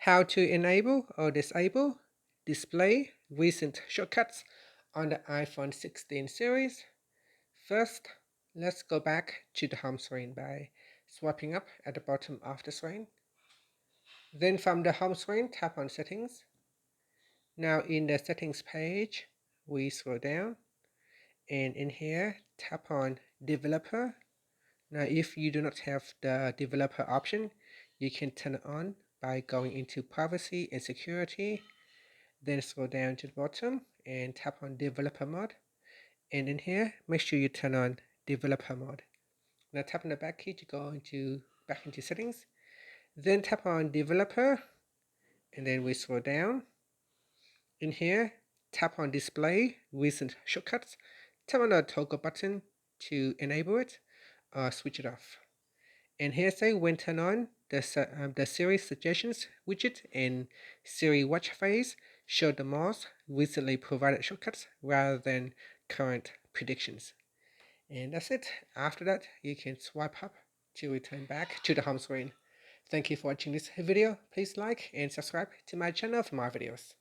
How to enable or disable display recent shortcuts on the iPhone 16 series. First, let's go back to the home screen by swiping up at the bottom of the screen. Then from the home screen, tap on Settings. Now in the Settings page, we scroll down, and in here, tap on Developer. Now if you do not have the developer option, you can turn it on by going into Privacy and Security. Then scroll down to the bottom and tap on Developer Mode. And in here, make sure you turn on Developer Mode. Now tap on the back key to go back into Settings. Then tap on Developer, and then we scroll down. In here, tap on Display Recent Shortcuts. Tap on the toggle button to enable it or switch it off. And here say when turn on, the Siri Suggestions widget and Siri Watch Face show the most recently provided shortcuts rather than current predictions. And that's it. After that, you can swipe up to return back to the home screen. Thank you for watching this video. Please like and subscribe to my channel for more videos.